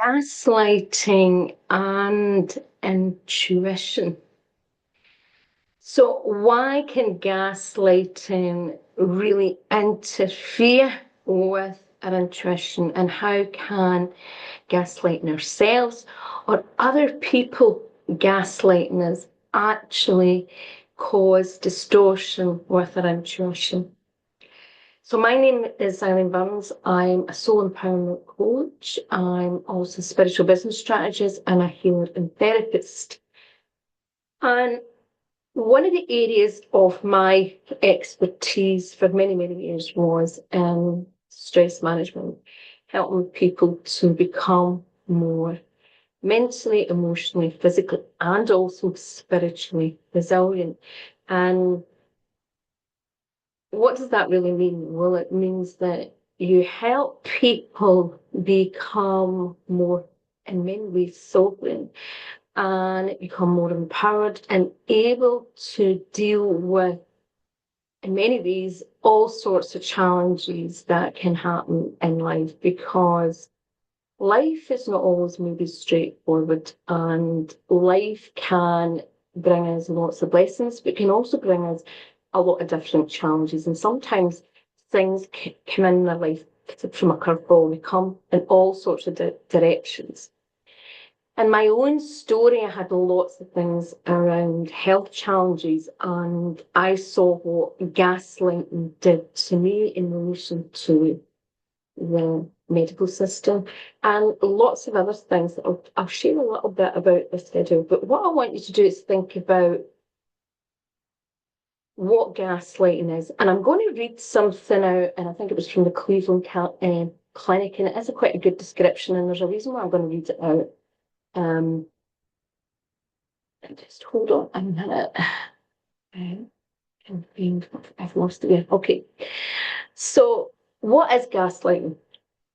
Gaslighting and intuition. So, why can gaslighting really interfere with our intuition, and how can gaslighting ourselves or other people gaslighting us actually cause distortion with our intuition? So my name is Eileen Burns. I'm a soul empowerment coach. I'm also a spiritual business strategist and a healer and therapist. And one of the areas of my expertise for many, many years was in stress management, helping people to become more mentally, emotionally, physically, and also spiritually resilient. And what does that really mean? Well, it means that you help people become more, in many ways, sovereign and become more empowered and able to deal with, in many ways, all sorts of challenges that can happen in life, because life is not always maybe straightforward, and life can bring us lots of blessings, but can also bring us a lot of different challenges. And sometimes things come in our life from a curveball. We come in all sorts of directions. In my own story, I had lots of things around health challenges, and I saw what gaslighting did to me in relation to the medical system, and lots of other things that I'll share a little bit about this video. But what I want you to do is think about what gaslighting is. And I'm going to read something out, and I think it was from the Cleveland Clinic, and it is quite a good description, and there's a reason why I'm going to read it out. Just hold on a minute. I've lost it here. Okay. So, what is gaslighting?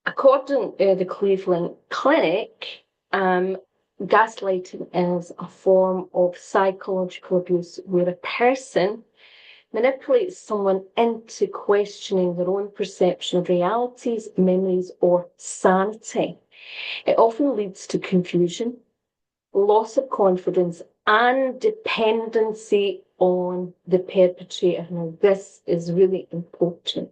According to the Cleveland Clinic, gaslighting is a form of psychological abuse where a person manipulates someone into questioning their own perception of realities, memories, or sanity. It often leads to confusion, loss of confidence, and dependency on the perpetrator. Now, this is really important.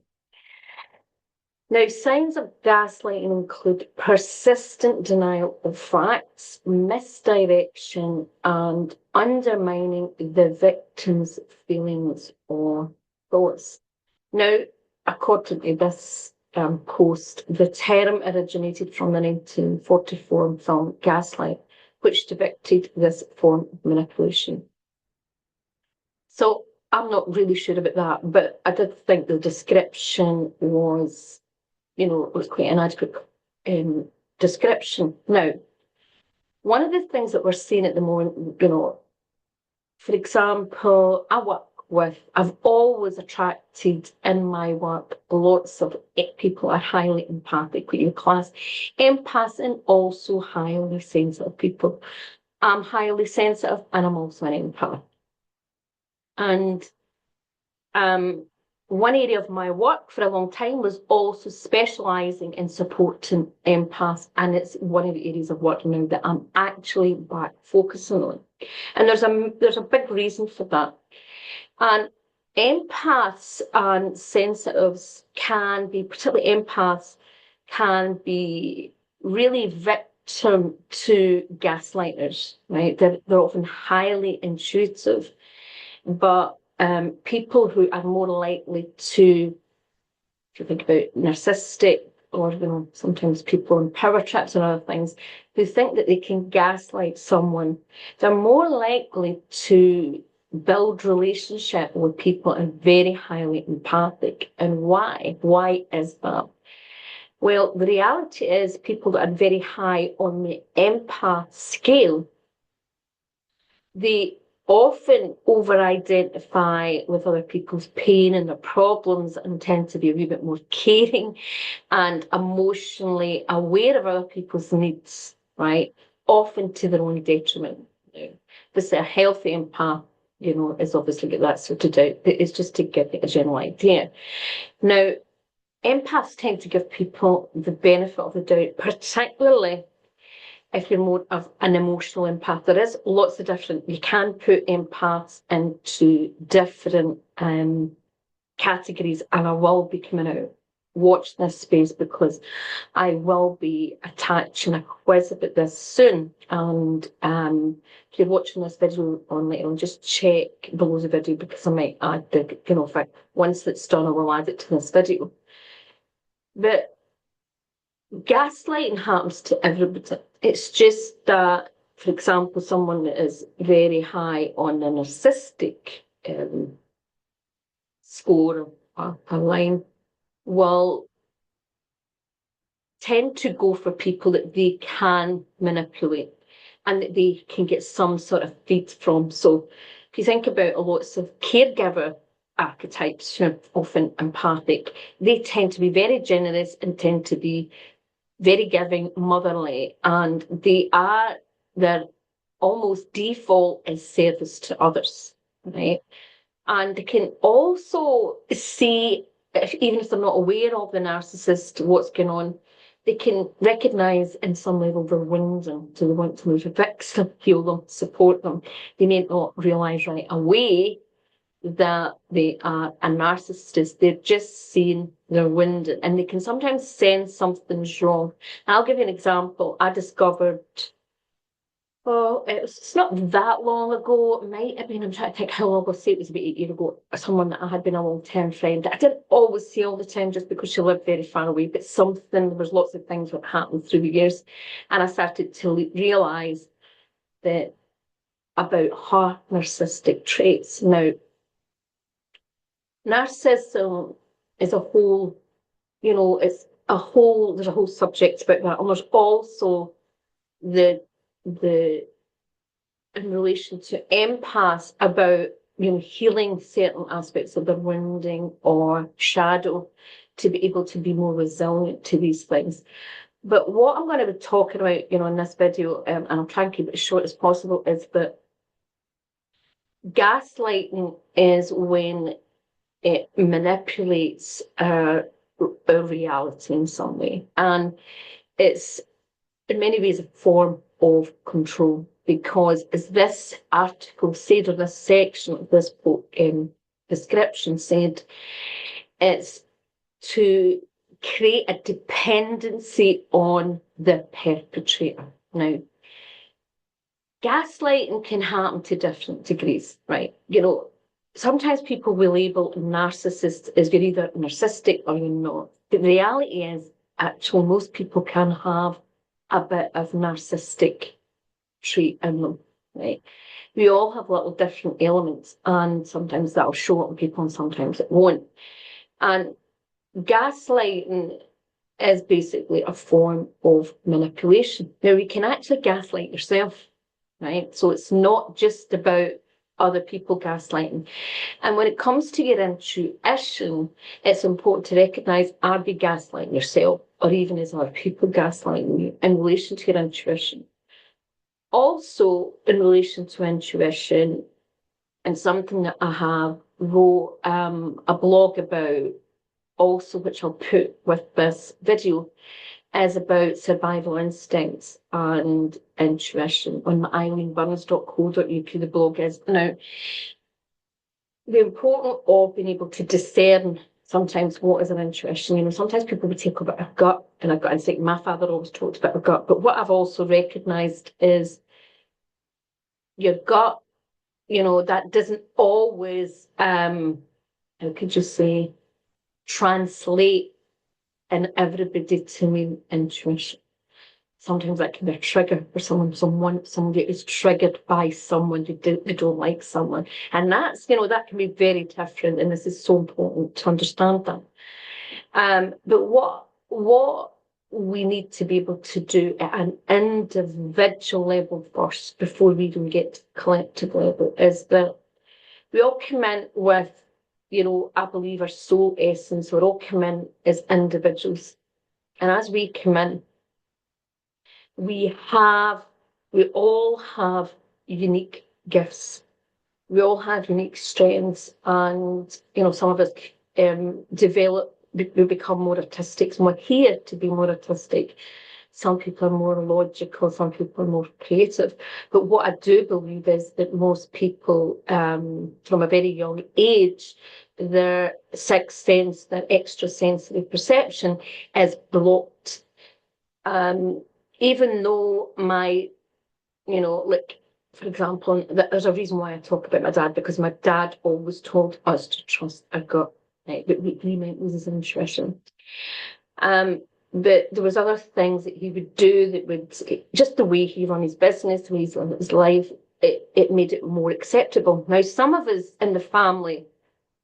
Now, signs of gaslighting include persistent denial of facts, misdirection, and undermining the victim's feelings or thoughts. Now, according to this post, the term originated from the 1944 film Gaslight, which depicted this form of manipulation. So I'm not really sure about that, but I did think the description was, it was quite an adequate description. Now, one of the things that we're seeing at the moment, for example, I've always attracted in my work lots of people are highly empathic with your class. Empaths and also highly sensitive people. I'm highly sensitive and I'm also an empath. And one area of my work for a long time was also specialising in supporting empaths, and it's one of the areas of work now that I'm actually back focusing on. And there's a big reason for that. And empaths and sensitives can be, particularly empaths, can be really victim to gaslighters, right? They're often highly intuitive, but people who are more likely to, if you think about narcissistic, or sometimes people on power trips and other things, who think that they can gaslight someone, they're more likely to build relationship with people and very highly empathic. And why? Why is that? Well, the reality is people that are very high on the empath scale, they often over-identify with other people's pain and their problems and tend to be a wee bit more caring and emotionally aware of other people's needs, right? Often to their own detriment. This is a healthy empath, is obviously get that sorted out. It's just to give you a general idea. Now, empaths tend to give people the benefit of the doubt, particularly if you're more of an emotional empath. There is lots of different, you can put empaths into different categories, and I will be coming out. Watch this space, because I will be attaching a quiz about this soon. And if you're watching this video on later on, just check below the video, because I might add the, once it's done, I will add it to this video. But gaslighting happens to everybody. It's just that, for example, someone that is very high on the narcissistic score or line will tend to go for people that they can manipulate and that they can get some sort of feed from. So if you think about lots of caregiver archetypes, often empathic, they tend to be very generous and tend to be very giving, motherly, and their almost default is service to others, right? And they can also see, even if they're not aware of the narcissist, what's going on, they can recognise in some level they're wounding. So they want to move to fix them, heal them, support them. They may not realise right away that they are a narcissist. They're just seeing they're wounded, and they can sometimes sense something's wrong. And I'll give you an example. I discovered, it's not that long ago. It might have been, I'm trying to think how long ago. Say it was about 8 years ago. Someone that I had been a long-term friend. I didn't always see all the time just because she lived very far away, but there was lots of things that happened through the years. And I started to realise that about her narcissistic traits. Now, narcissism is a whole, there's a whole subject about that. And there's also the in relation to empaths about, healing certain aspects of their wounding or shadow to be able to be more resilient to these things. But what I'm going to be talking about, in this video, and I'll try and keep it as short as possible, is that gaslighting is when it manipulates our reality in some way. And it's in many ways a form of control, because as this article said, or this section of this book description said, it's to create a dependency on the perpetrator. Now, gaslighting can happen to different degrees, right? Sometimes people will label narcissists as you're either narcissistic or you're not. The reality is, actually, most people can have a bit of narcissistic trait in them, right? We all have little different elements, and sometimes that'll show up in people and sometimes it won't. And gaslighting is basically a form of manipulation. Now, you can actually gaslight yourself, right? So it's not just about other people gaslighting. And when it comes to your intuition, it's important to recognise, are you gaslighting yourself, or even is other people gaslighting you in relation to your intuition? Also, in relation to intuition, and something that I have wrote a blog about also, which I'll put with this video, is about survival instincts and intuition on my eileenburns.co.uk, the blog is. Now, the importance of being able to discern sometimes what is an intuition. Sometimes people would take a bit of gut, and a gut instinct. My father always talked about a gut, but what I've also recognised is your gut, that doesn't always, how could you say, translate in everybody to mean intuition. Sometimes that can be a trigger for somebody is triggered by someone they don't like someone. And that's, that can be very different, and this is so important to understand that. But what we need to be able to do at an individual level first, before we even get to collective level, is that we all come in with, I believe, our soul essence. We're all come in as individuals. And as we come in, we all have unique gifts. We all have unique strengths, and some of us we become more artistic. Some are here to be more artistic. Some people are more logical, some people are more creative. But what I do believe is that most people, from a very young age, their sixth sense, their extrasensory perception is blocked. Even though like, for example, there's a reason why I talk about my dad, because my dad always told us to trust our gut, right? But we might lose his intuition. But there was other things that he would do that would, just the way he run his business, the way he run his life, it made it more acceptable. Now, some of us in the family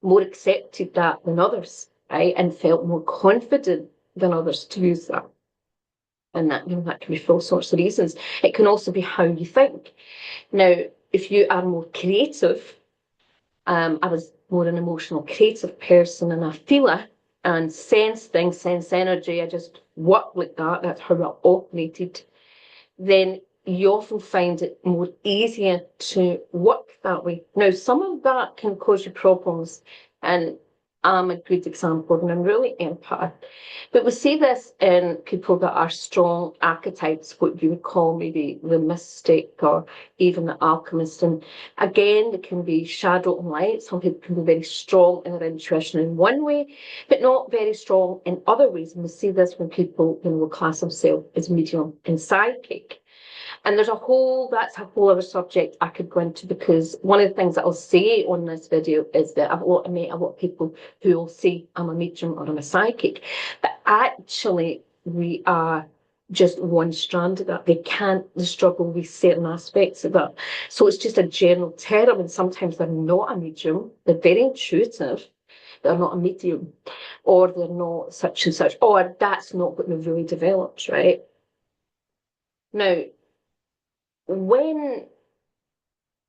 more accepted that than others, right? And felt more confident than others to use that. And that, that can be for all sorts of reasons. It can also be how you think. Now, if you are more creative, I was more an emotional, creative person and a feeler and sense things, sense energy. I just worked like that. That's how I operated. Then you often find it more easier to work that way. Now, some of that can cause you problems, and I'm a good example, and I'm really empath. But we see this in people that are strong archetypes, what you would call maybe the mystic or even the alchemist. And again, they can be shadow and light. Some people can be very strong in their intuition in one way, but not very strong in other ways. And we see this when people, will class themselves as medium and psychic. And that's a whole other subject I could go into, because one of the things that I'll say on this video is that I've met a lot of people who will say I'm a medium or I'm a psychic, but actually we are just one strand of that. They struggle with certain aspects of that. So it's just a general term, and sometimes they're not a medium, they're very intuitive, they're not a medium, or they're not such and such, or that's not what they've really developed, right? Now, when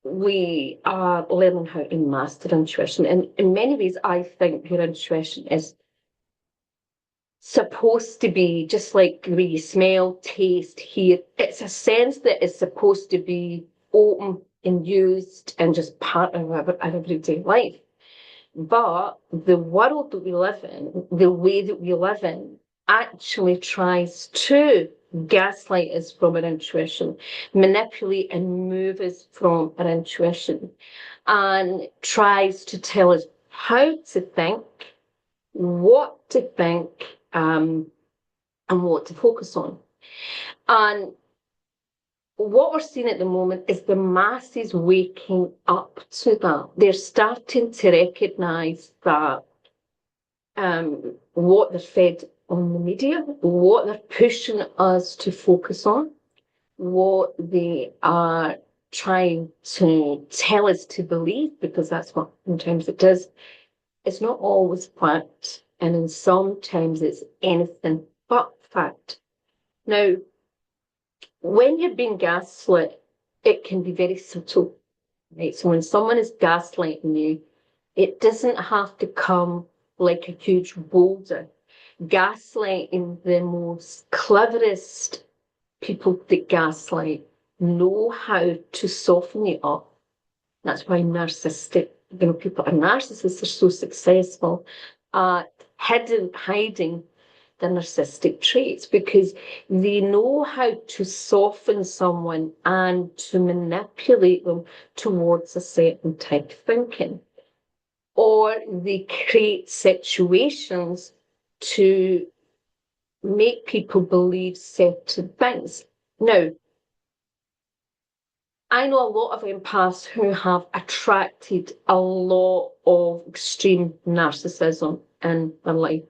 we are learning how to master intuition, and in many ways, I think your intuition is supposed to be just like the way you smell, taste, hear. It's a sense that is supposed to be open and used and just part of our everyday life. But the world that we live in, the way that we live in, actually tries to gaslight us from our intuition, manipulate and move us from our intuition, and tries to tell us how to think, what to think, and what to focus on. And what we're seeing at the moment is the masses waking up to that. They're starting to recognise that what they're fed on the media, what they're pushing us to focus on, what they are trying to tell us to believe, because that's what sometimes it does. It's not always fact, and in sometimes it's anything but fact. Now, when you're being gaslit, it can be very subtle, right? So when someone is gaslighting you, it doesn't have to come like a huge boulder. Gaslighting, the most cleverest people that gaslight know how to soften you up. That's why narcissistic, people are narcissists are so successful at hiding the narcissistic traits, because they know how to soften someone and to manipulate them towards a certain type of thinking. Or they create situations to make people believe certain things. Now, I know a lot of empaths who have attracted a lot of extreme narcissism in their life.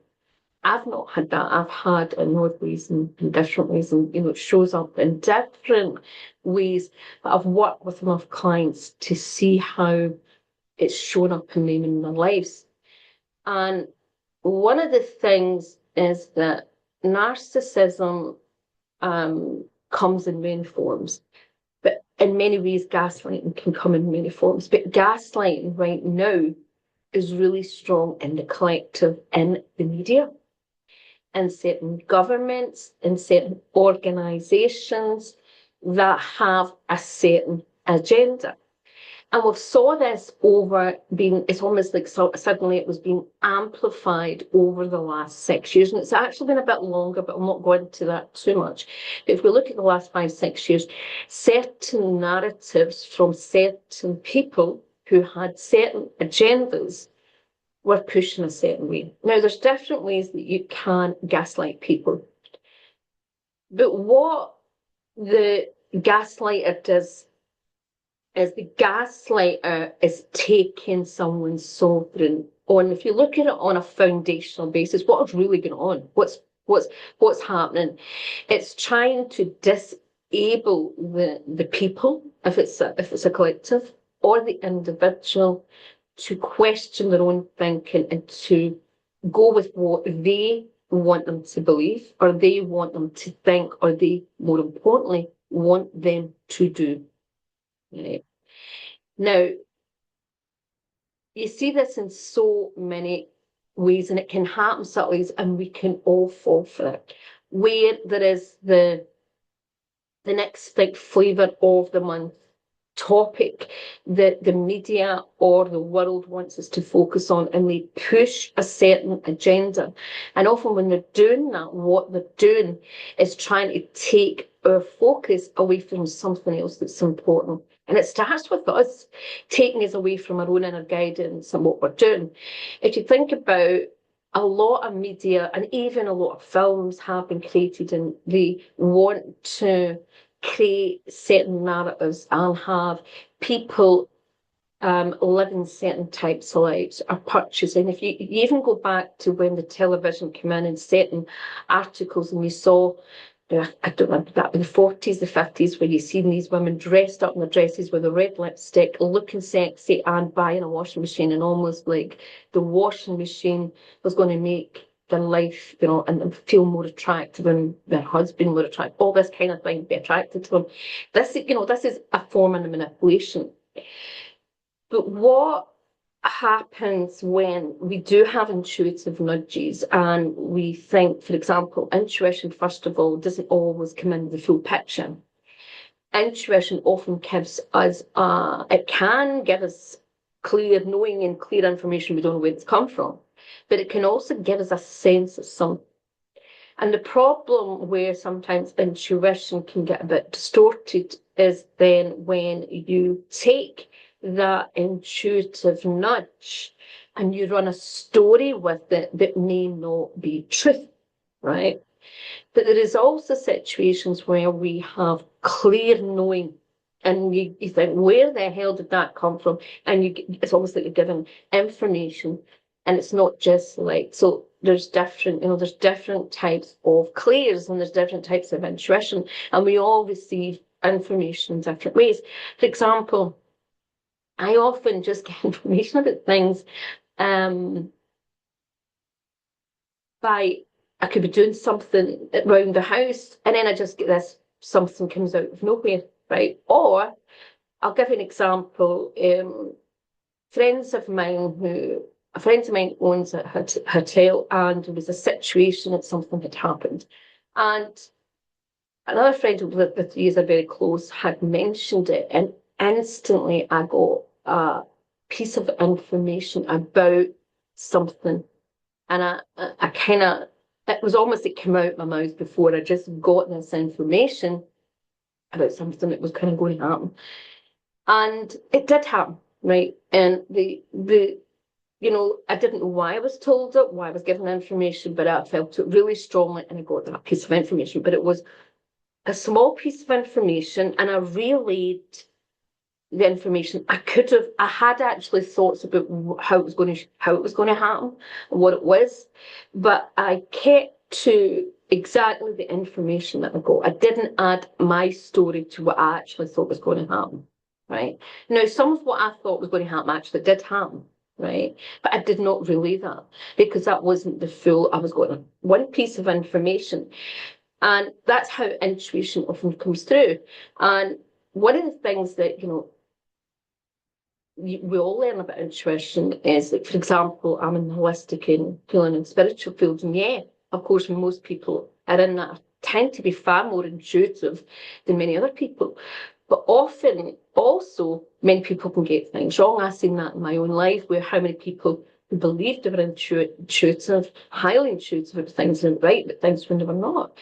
I've not had that. I've had in odd ways and in different ways, and it shows up in different ways. But I've worked with enough clients to see how it's shown up in them in their lives. And one of the things is that narcissism comes in many forms. But in many ways, gaslighting can come in many forms. But gaslighting right now is really strong in the collective, in the media, in certain governments, in certain organizations that have a certain agenda. And we saw this over being, it's almost like suddenly it was being amplified over the last 6 years. And it's actually been a bit longer, but I'm not going into that too much. But if we look at the last 5, 6 years, certain narratives from certain people who had certain agendas were pushed in a certain way. Now, there's different ways that you can gaslight people. But what the gaslighter does is the gaslighter is taking someone's sovereign on. If you look at it on a foundational basis, what is really going on? What's happening? It's trying to disable the people, if it's a collective, or the individual, to question their own thinking and to go with what they want them to believe, or they want them to think, or they, more importantly, want them to do. Right. Now, you see this in so many ways, and it can happen subtly, and we can all fall for it. Where there is the next big flavour of the month topic that the media or the world wants us to focus on, and they push a certain agenda. And often when they're doing that, what they're doing is trying to take our focus away from something else that's important. And it starts with us taking us away from our own inner guidance and what we're doing. If you think about a lot of media and even a lot of films have been created, and they want to create certain narratives and have people living certain types of lives or purchasing. If you even go back to when the television came in and certain articles, and we saw, I don't know, that in the 40s, the 50s, where you seen these women dressed up in their dresses with a red lipstick, looking sexy, and buying a washing machine, and almost like the washing machine was going to make their life, and feel more attractive, and their husband more attractive, all this kind of thing, be attracted to them. This is a form of manipulation. But what happens when we do have intuitive nudges and we think, for example, intuition, first of all, doesn't always come in the full picture. Intuition often gives us, it can give us clear knowing and clear information. We don't know where it's come from, but it can also give us a sense of something. And the problem where sometimes intuition can get a bit distorted is then when you take that intuitive nudge and you run a story with it that may not be truth, right? But there is also situations where we have clear knowing, and you think, where the hell did that come from? And it's almost like you're given information, and it's not just like, so there's different types of clears, and there's different types of intuition, and we all receive information in different ways. For example, I often just get information about things by, I could be doing something around the house, and then I just get this, something comes out of nowhere, right? Or I'll give you an example. A friend of mine owns a hotel, and there was a situation that something had happened. And another friend who lived with me, is very close, had mentioned it, and instantly I got a piece of information about something. And I kind of, it was almost, it came out my mouth before I just got this information about something that was kind of going to happen. And it did happen, right? And I didn't know why I was told it, why I was given information, but I felt it really strongly, and I got that piece of information. But it was a small piece of information, and I relayed the information. I had actually thoughts about how it was going to happen and what it was, but I kept to exactly the information that I got. I didn't add my story to what I actually thought was going to happen, right? Now, some of what I thought was going to happen actually did happen, right? But I did not relay that, because that wasn't the full, I was going one piece of information. And that's how intuition often comes through. And one of the things that, we all learn about intuition is, like, for example, I'm in the holistic and healing and spiritual field, and yeah, of course, most people are in that tend to be far more intuitive than many other people. But often also, many people can get things wrong. I've seen that in my own life, where how many people who believed they were intuitive, highly intuitive about things and right, but things when they were not.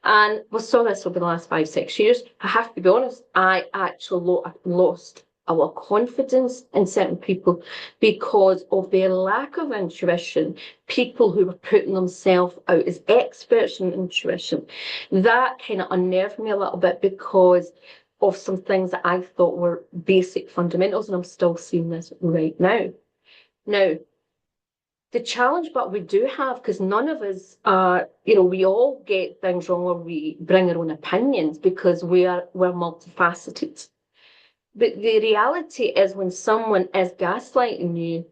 And we saw this over the last 5, 6 years. I have to be honest, I actually lost a lot of confidence in certain people because of their lack of intuition, people who were putting themselves out as experts in intuition. That kind of unnerved me a little bit because of some things that I thought were basic fundamentals, and I'm still seeing this right now. Now, the challenge, but we do have, because none of us are, we all get things wrong or we bring our own opinions because we're multifaceted. But the reality is when someone is gaslighting you,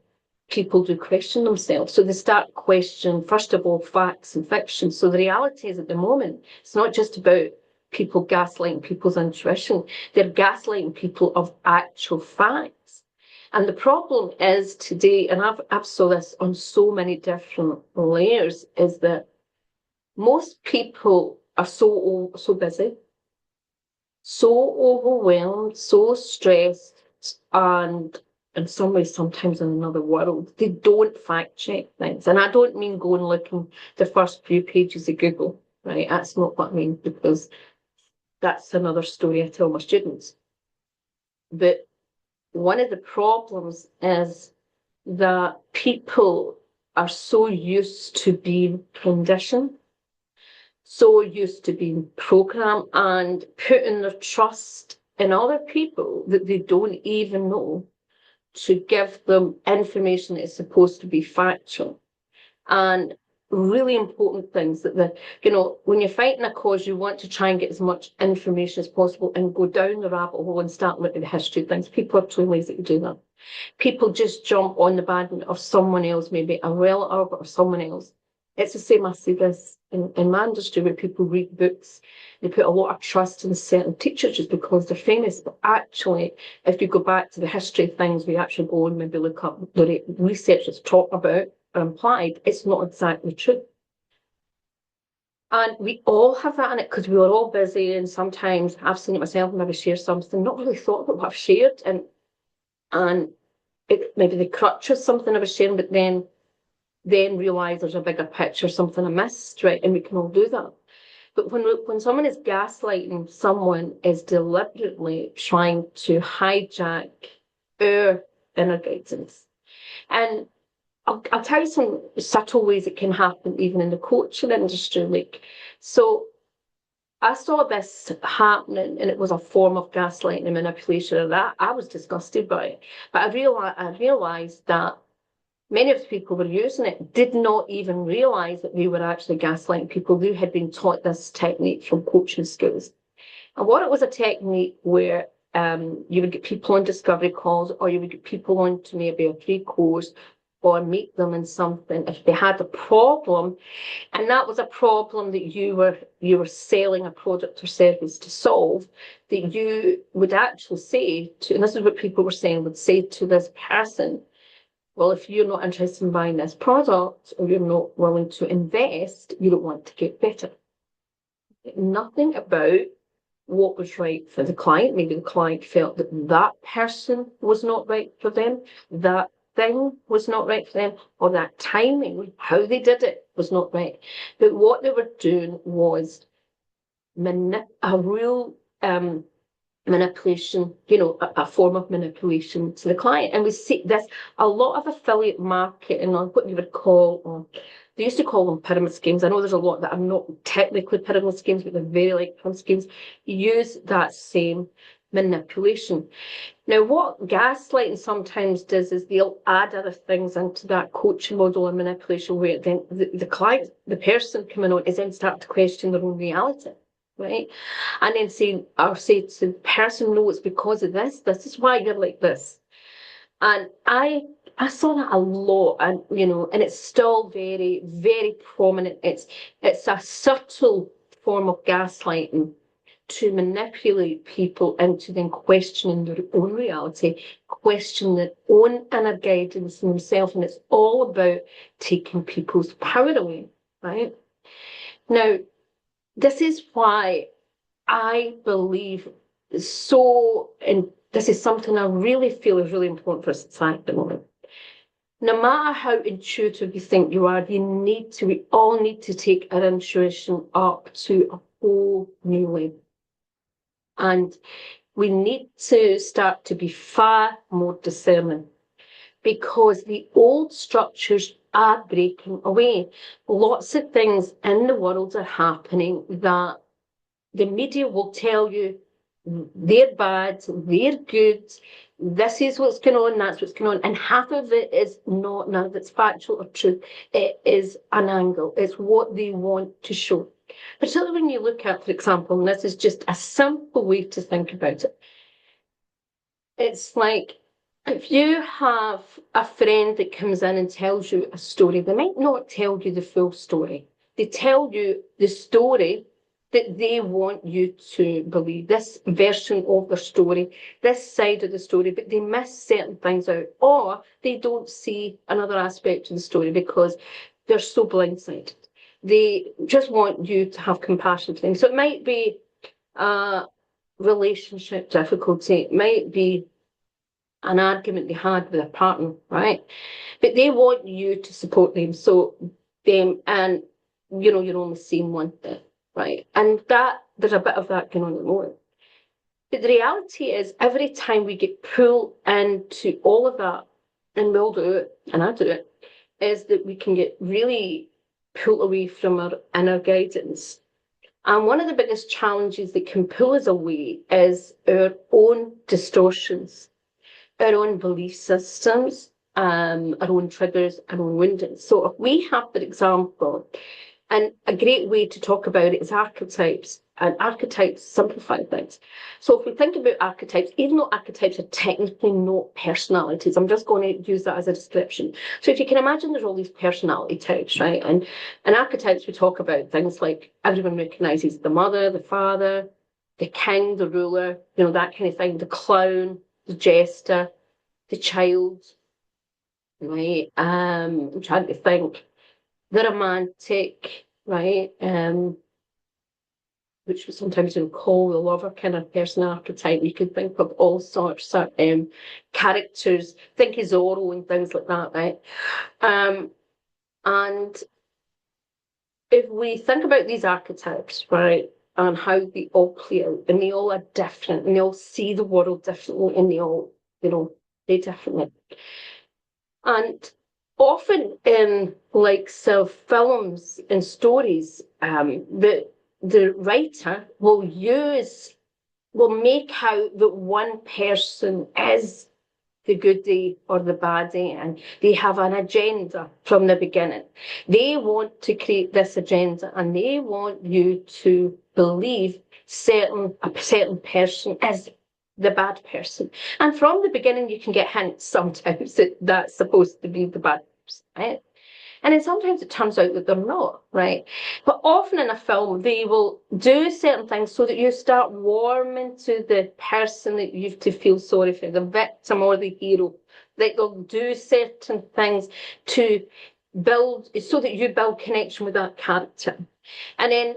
people do question themselves. So they start questioning, first of all, facts and fiction. So the reality is at the moment, it's not just about people gaslighting people's intuition. They're gaslighting people of actual facts. And the problem is today, and I've saw this on so many different layers, is that most people are so busy, so overwhelmed, so stressed, and in some ways, sometimes in another world, they don't fact check things. And I don't mean go and look in the first few pages of Google, right? That's not what I mean, because that's another story I tell my students. But one of the problems is that people are so used to being conditioned, so used to being programmed and putting their trust in other people that they don't even know to give them information that is supposed to be factual. And really important things that when you're fighting a cause, you want to try and get as much information as possible and go down the rabbit hole and start looking at the history of things. People are too lazy to do that. People just jump on the bandwagon of someone else, maybe a relative or someone else. It's the same. I see this in my industry where people read books. They put a lot of trust in certain teachers just because they're famous. But actually, if you go back to the history of things, we actually go and maybe look up the research that's talked about or implied, it's not exactly true. And we all have that in it because we were all busy, and sometimes I've seen it myself, maybe share something, not really thought about what I've shared, and maybe the crutch is something I was sharing, but then realise there's a bigger picture, something I missed, right? And we can all do that. But when someone is gaslighting, someone is deliberately trying to hijack our inner guidance. And I'll tell you some subtle ways it can happen, even in the coaching industry. So I saw this happening, and it was a form of gaslighting and manipulation, and I was disgusted by it. But I realised that many of the people who were using it did not even realise that they were actually gaslighting people who had been taught this technique from coaching schools. And what it was, a technique where you would get people on discovery calls, or you would get people on to maybe a free course, or meet them in something if they had a problem, and that was a problem that you were selling a product or service to solve, that you would actually say to, and this is what people were saying, would say to this person, well, if you're not interested in buying this product, or you're not willing to invest, you don't want to get better. Nothing about what was right for the client. Maybe the client felt that that person was not right for them, that thing was not right for them, or that timing, how they did it, was not right. But what they were doing was a real manipulation, a form of manipulation to the client. And we see this, a lot of affiliate marketing, on what you would call, they used to call them pyramid schemes. I know there's a lot that are not technically pyramid schemes, but they're very like pyramid schemes, use that same manipulation. Now, what gaslighting sometimes does is they'll add other things into that coaching model and manipulation, where then the client, the person coming on, is then start to question their own reality, right? And then say to the person, no, it's because of this is why you're like this. And I saw that a lot, and and it's still very, very prominent. It's a subtle form of gaslighting to manipulate people into then questioning their own reality, questioning their own inner guidance in themselves, and it's all about taking people's power away, right? Now, this is why I believe so, and this is something I really feel is really important for society at the moment. No matter how intuitive you think you are, we all need to take our intuition up to a whole new level. And we need to start to be far more discerning, because the old structures are breaking away. Lots of things in the world are happening that the media will tell you they're bad, they're good, this is what's going on, that's what's going on. And half of it is not, none of it's factual or true. It is an angle. It's what they want to show. Particularly when you look at, for example, and this is just a simple way to think about it. It's like, if you have a friend that comes in and tells you a story, they might not tell you the full story. They tell you the story that they want you to believe, this version of their story, this side of the story, but they miss certain things out, or they don't see another aspect of the story because they're so blindsided. They just want you to have compassion for them. So it might be a relationship difficulty, it might be an argument they had with a partner, right? But they want you to support them. So them, and you're only seeing one thing, right? And that there's a bit of that going on at the moment. But the reality is, every time we get pulled into all of that, and we'll do it, and I do it, is that we can get really pulled away from our inner guidance. And one of the biggest challenges that can pull us away is our own distortions, our own belief systems, our own triggers, our own wounding. So if we have, for example, and a great way to talk about it is archetypes, and archetypes simplify things. So if we think about archetypes, even though archetypes are technically not personalities, I'm just going to use that as a description. So if you can imagine, there's all these personality types, right? And archetypes, we talk about things like everyone recognizes the mother, the father, the king, the ruler, that kind of thing, the clown, the jester, the child, right? I'm trying to think. The romantic, right? Which we sometimes call the lover kind of person archetype. You could think of all sorts of characters, think of Zorro and things like that, right? And if we think about these archetypes, right, and how they all play out, and they all are different, and they all see the world differently, and they all, they differently. And often in films and stories, the writer will make out that one person is the goodie or the baddie, and they have an agenda from the beginning. They want to create this agenda, and they want you to believe a certain person is the bad person. And from the beginning, you can get hints sometimes that that's supposed to be the bad person, right? And then sometimes it turns out that they're not, right? But often in a film, they will do certain things so that you start warming to the person that you have to feel sorry for, the victim or the hero. That they'll do certain things to build, so that you build connection with that character. And then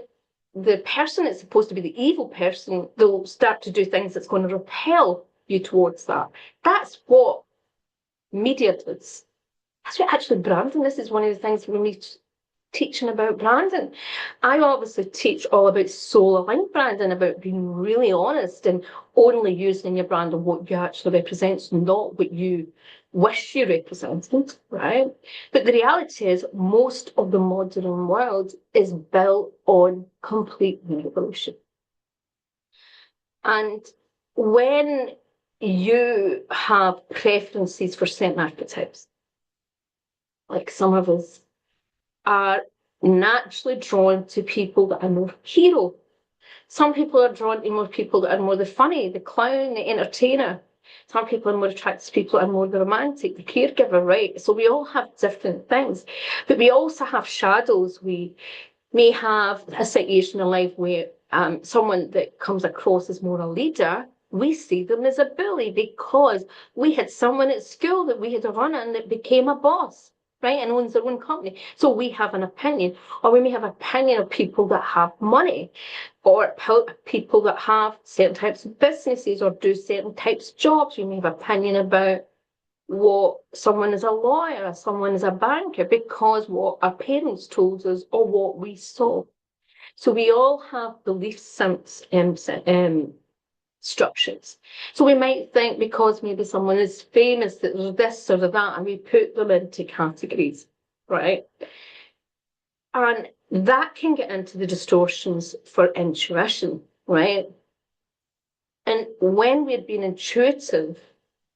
the person that's supposed to be the evil person, they'll start to do things that's going to repel you towards that. That's what media does. That's what actually branding. This is one of the things when we teaching about branding. I obviously teach all about soul-aligned branding, about being really honest and only using your brand on what you actually represent, not what you wish you represented, right? But the reality is, most of the modern world is built on complete manipulation. And when you have preferences for certain archetypes, like some of us are naturally drawn to people that are more hero. Some people are drawn to more people that are more the funny, the clown, the entertainer. Some people are more attracted to people that are more the romantic, the caregiver, right? So we all have different things. But we also have shadows. We may have a situation in life where someone that comes across as more a leader, we see them as a bully because we had someone at school that we had to run in that became a boss. right, and owns their own company. So we have an opinion, or we may have an opinion of people that have money, or people that have certain types of businesses or do certain types of jobs. We may have an opinion about what someone is a lawyer or someone is a banker because what our parents told us or what we saw. So we all have belief structures. So we might think because maybe someone is famous that there's this or that, and we put them into categories, right? And that can get into the distortions for intuition, right? And when we're being intuitive,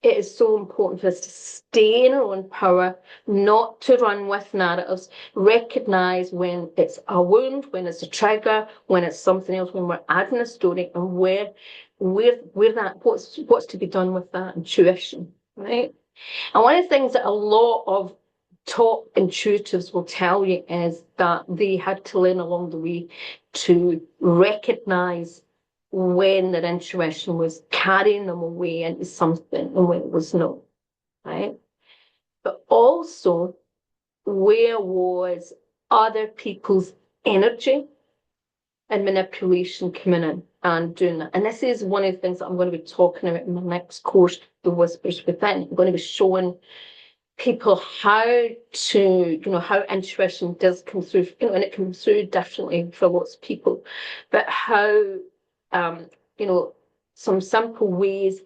it is so important for us to stay in our own power, not to run with narratives, recognize when it's a wound, when it's a trigger, when it's something else, when we're adding a story, and where that what's to be done with that intuition, right? And one of the things that a lot of top intuitives will tell you is that they had to learn along the way to recognize when their intuition was carrying them away into something and when it was not, right? But also, where was other people's energy and manipulation coming in and doing that? And this is one of the things that I'm going to be talking about in my next course, The Whispers Within. I'm going to be showing people how how intuition does come through, and it comes through differently for lots of people, but how, some simple ways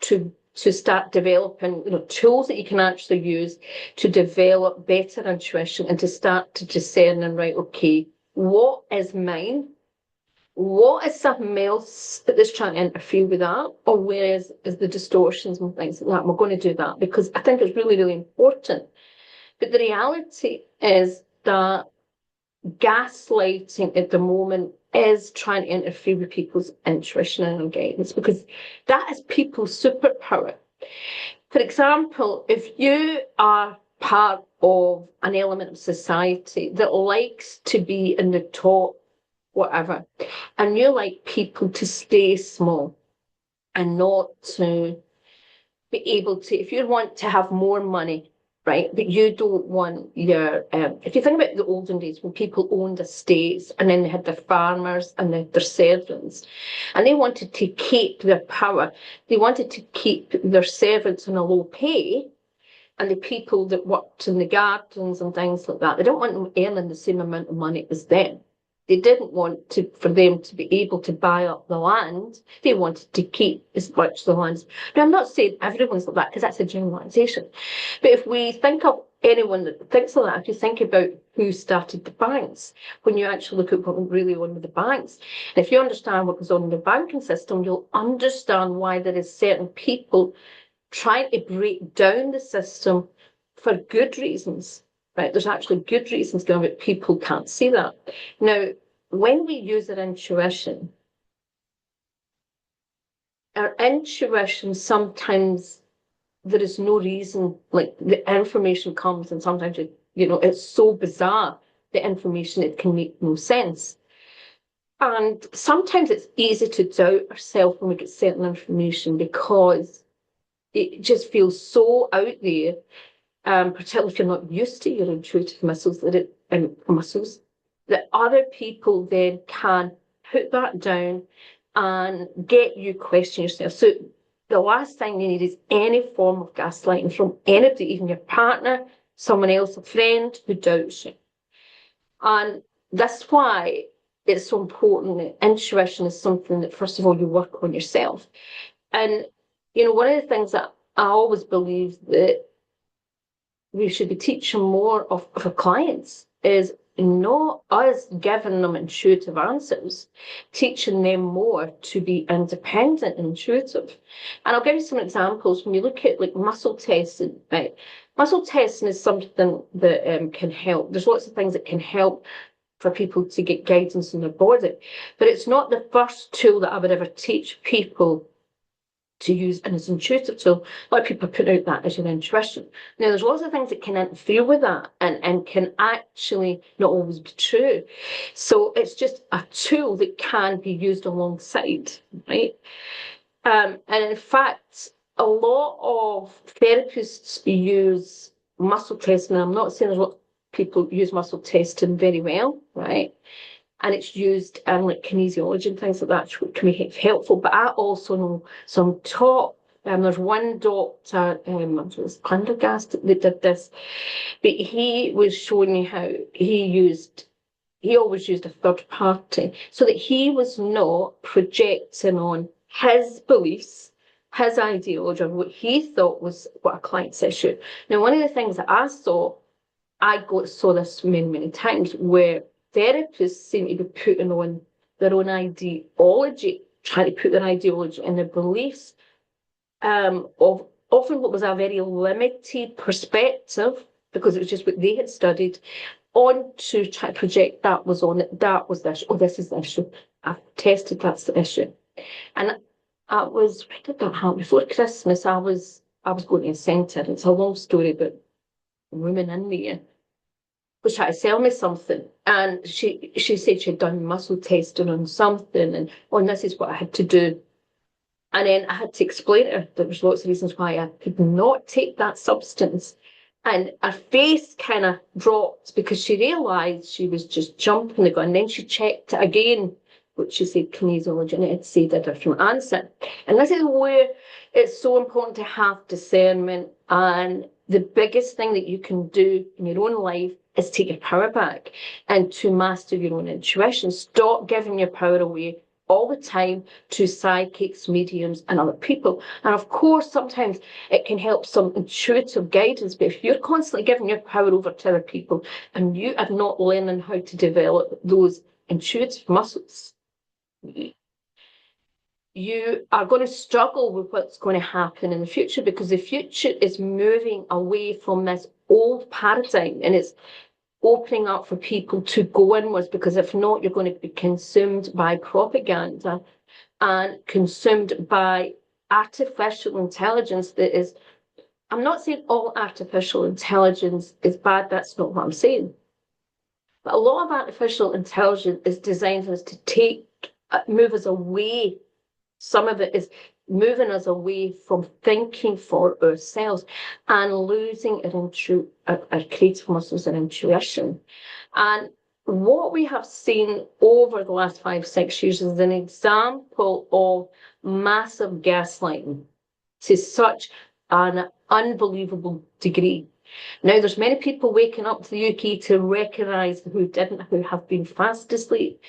to start developing, tools that you can actually use to develop better intuition and to start to discern and right, okay, what is mine? What is something else that is trying to interfere with that? Or where is the distortions and things like that? We're going to do that because I think it's really, really important. But the reality is that gaslighting at the moment is trying to interfere with people's intuition and guidance because that is people's superpower. For example, if you are part of an element of society that likes to be in the top whatever, and you like people to stay small and not to be able to, if you want to have more money, right, but you don't want your, if you think about the olden days when people owned estates and then they had their farmers and their servants, and they wanted to keep their power, they wanted to keep their servants on a low pay, and the people that worked in the gardens and things like that, they don't want them earning the same amount of money as them. They didn't want for them to be able to buy up the land. They wanted to keep as much of the land. Now, I'm not saying everyone's like that because that's a generalisation. But if we think of anyone that thinks like that, if you think about who started the banks, when you actually look at what went really on with the banks, and if you understand what goes on in the banking system, you'll understand why there is certain people trying to break down the system for good reasons. Right, there's actually good reasons going, but people can't see that. Now, when we use our intuition sometimes there is no reason, like the information comes and sometimes it's so bizarre, the information, it can make no sense. And sometimes it's easy to doubt ourselves when we get certain information because it just feels so out there. Particularly if you're not used to your intuitive muscles, that other people then can put that down and get you question yourself. So the last thing you need is any form of gaslighting from anybody, even your partner, someone else, a friend who doubts you. And that's why it's so important that intuition is something that, first of all, you work on yourself. And, one of the things that I always believe that we should be teaching more of our clients is not us giving them intuitive answers, teaching them more to be independent and intuitive. And I'll give you some examples. When you look at like muscle testing, right? Muscle testing is something that can help. There's lots of things that can help for people to get guidance in their body, but it's not the first tool that I would ever teach people to use and as intuitive tool. A lot of people put out that as your intuition. Now, there's lots of things that can interfere with that and can actually not always be true. So it's just a tool that can be used alongside, right? And in fact, a lot of therapists use muscle testing. I'm not saying there's a lot of people use muscle testing very well, right? And it's used in like kinesiology and things like that, which can be helpful. But I also know some top. There's one doctor, it was Prendergast, that did this, but he was showing me how he always used a third party so that he was not projecting on his beliefs, his ideology, of what he thought was what a client's issue. Now, one of the things that saw this many, many times where therapists seem to be putting on their own ideology, trying to put their ideology and their beliefs of often what was a very limited perspective, because it was just what they had studied, on to try to project that was on it. That was the issue. Oh, this is the issue. I've tested, that's the issue. And when did that happen? Before Christmas, I was going to a centre. It's a long story, but a woman in there was trying to sell me something. And she said she'd done muscle testing on something, and this is what I had to do. And then I had to explain to her there was lots of reasons why I could not take that substance. And her face kind of dropped because she realised she was just jumping the gun. And then she checked it again, which she said kinesiology, and it had said a different answer. And this is where it's so important to have discernment. And the biggest thing that you can do in your own life is take your power back and to master your own intuition. Stop giving your power away all the time to psychics, mediums, and other people. And of course, sometimes it can help some intuitive guidance, but if you're constantly giving your power over to other people and you are not learning how to develop those intuitive muscles, you are going to struggle with what's going to happen in the future, because the future is moving away from this old paradigm and it's opening up for people to go inwards, because if not, you're going to be consumed by propaganda and consumed by artificial intelligence that is, I'm not saying all artificial intelligence is bad, that's not what I'm saying. But a lot of artificial intelligence is designed for us to move us away. Some of it is moving us away from thinking for ourselves and losing our creative muscles and intuition. And what we have seen over the last 5-6 years is an example of massive gaslighting to such an unbelievable degree. Now, there's many people waking up to the UK to recognise who have been fast asleep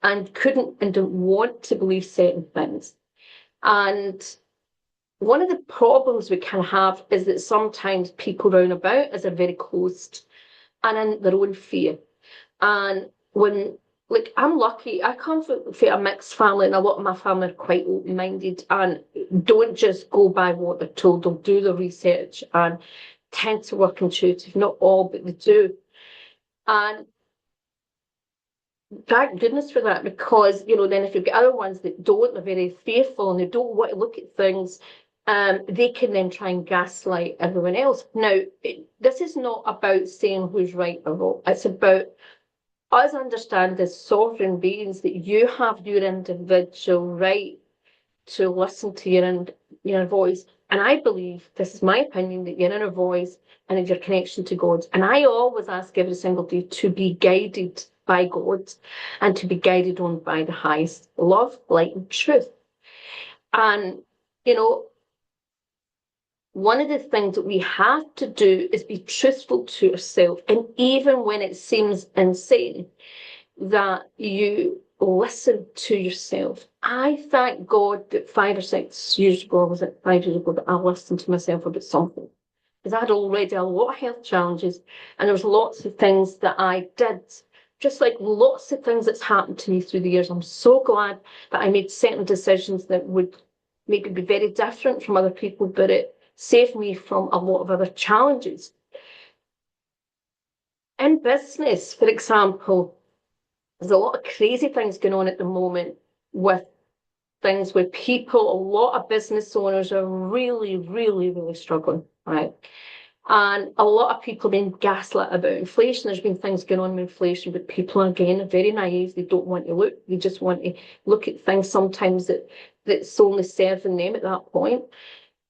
and couldn't and don't want to believe certain things. And one of the problems we can have is that sometimes people round about us are very closed and in their own fear. And I'm lucky, I come from a mixed family, and a lot of my family are quite open-minded and don't just go by what they're told. They'll do the research and tend to work intuitive. Not all, but they do. And thank goodness for that, because, then if you've got other ones that don't, they're very fearful and they don't want to look at things, they can then try and gaslight everyone else. Now, this is not about saying who's right or wrong. It's about us understand as sovereign beings that you have your individual right to listen to your inner voice. And I believe, this is my opinion, that your inner voice and your connection to God. And I always ask every single day to be guided by God and to be guided on by the highest love, light, and truth. And, one of the things that we have to do is be truthful to yourself. And even when it seems insane, that you listen to yourself. I thank God that 5 or 6 years ago, was it 5 years ago, that I listened to myself about something. Because I had already a lot of health challenges, and there was lots of things that I did, just like lots of things that's happened to me through the years. I'm so glad that I made certain decisions that would maybe be very different from other people, but it saved me from a lot of other challenges. In business, for example, there's a lot of crazy things going on at the moment with things where a lot of business owners are really, really, really struggling, right? And a lot of people are being gaslit about inflation. There's been things going on with inflation, but people are, again, very naive. They don't want to look. They just want to look at things sometimes that's only serving them at that point.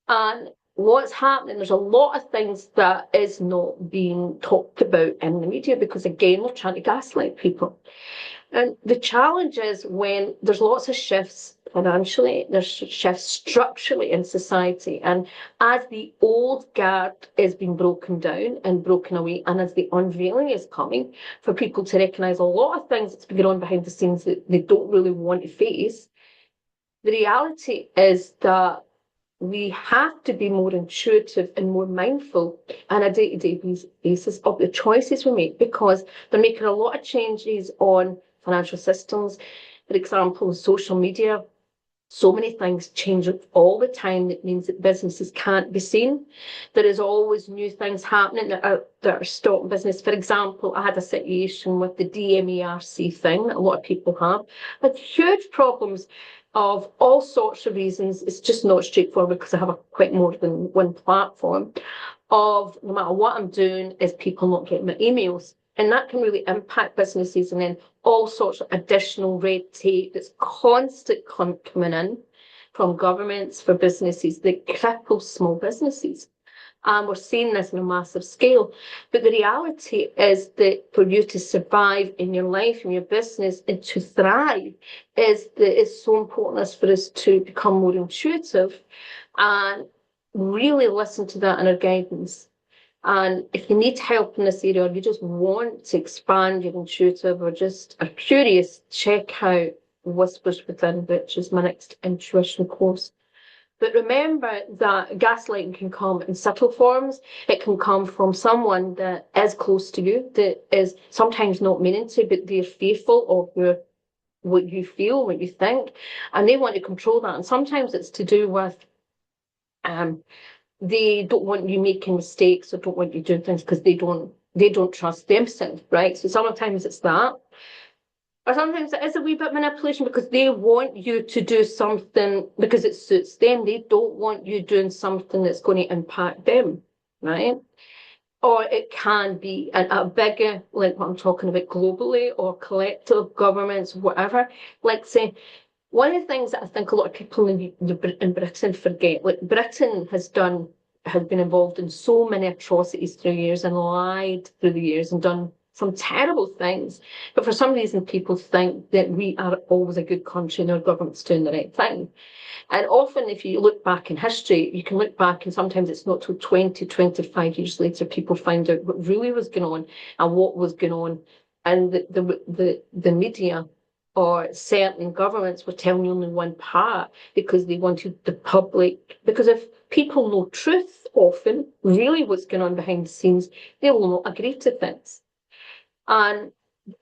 And what's happening, there's a lot of things that is not being talked about in the media because, again, we're trying to gaslight people. And the challenge is when there's lots of shifts financially, there's shifts structurally in society. And as the old guard is being broken down and broken away, and as the unveiling is coming for people to recognise a lot of things that's been going on behind the scenes that they don't really want to face, the reality is that we have to be more intuitive and more mindful on a day-to-day basis of the choices we make, because they're making a lot of changes on financial systems. For example, social media, so many things change all the time. That means that businesses can't be seen. There is always new things happening that are stopping business. For example, I had a situation with the DMARC thing that a lot of people have. Had huge problems of all sorts of reasons. It's just not straightforward because I have quite more than one platform. Of no matter what I'm doing, is people not getting my emails. And that can really impact businesses, and then all sorts of additional red tape that's constant coming in from governments for businesses that cripple small businesses. And we're seeing this on a massive scale. But the reality is that for you to survive in your life, in your business, and to thrive, is that it's so important for us to become more intuitive and really listen to that inner guidance. And if you need help in this area, or you just want to expand your intuitive, or just are curious, check out Whispers Within, which is my next intuition course. But remember that gaslighting can come in subtle forms. It can come from someone that is close to you, that is sometimes not meaning to, but they're fearful of what you feel, what you think, and they want to control that. And sometimes it's to do with they don't want you making mistakes or don't want you doing things because they don't trust themselves, right? So sometimes it's that. Or sometimes it is a wee bit manipulation because they want you to do something because it suits them. They don't want you doing something that's going to impact them, right? Or it can be a bigger, like what I'm talking about globally, or collective governments, whatever. Like say, one of the things that I think a lot of people in Britain forget, like Britain has been involved in so many atrocities through the years and lied through the years and done some terrible things. But for some reason, people think that we are always a good country and our government's doing the right thing. And often, if you look back in history, you can look back and sometimes it's not till 20, 25 years later, people find out what really was going on and what was going on. And the media or certain governments were telling only one part because they wanted the public, because if people know truth often, really what's going on behind the scenes, they will not agree to things. And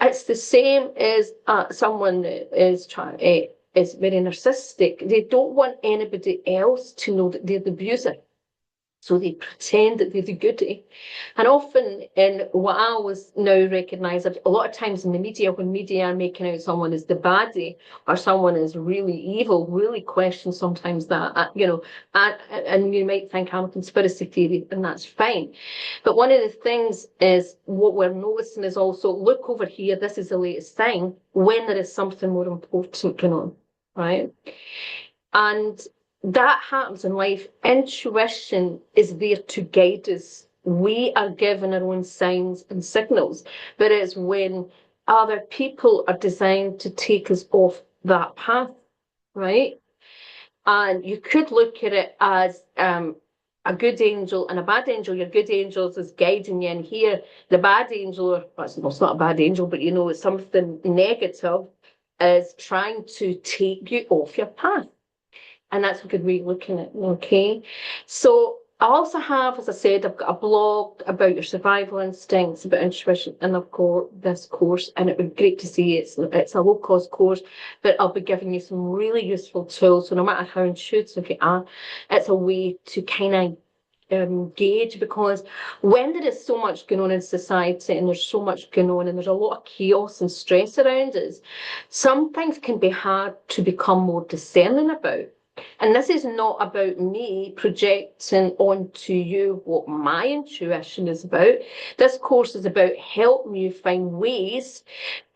it's the same as someone that is very narcissistic. They don't want anybody else to know that they're the abuser. So they pretend that they're the goodie. And often, in what I always now recognise, a lot of times in the media, when media are making out someone as the baddie or someone is really evil, really question sometimes that, and you might think I'm a conspiracy theory, and that's fine. But one of the things is what we're noticing is also, look over here, this is the latest thing, when there is something more important going on, right? And that happens in life. Intuition is there to guide us. We are given our own signs and signals, but it's when other people are designed to take us off that path, right? And you could look at it as a good angel and a bad angel. Your good angels is guiding you in here. The bad angel, or well, it's not a bad angel, but it's something negative, is trying to take you off your path. And that's a good way of looking at it, okay? So I also have, as I said, I've got a blog about your survival instincts, about intuition, and I've got this course, and it would be great to see it's a low-cost course, but I'll be giving you some really useful tools. So no matter how intuitive you are, it's a way to kind of gauge, because when there is so much going on in society and there's so much going on and there's a lot of chaos and stress around us, some things can be hard to become more discerning about. And this is not about me projecting onto you what my intuition is about. This course is about helping you find ways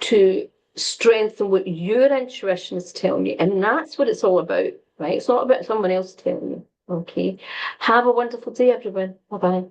to strengthen what your intuition is telling you. And that's what it's all about, right? It's not about someone else telling you. Okay. Have a wonderful day, everyone. Bye bye.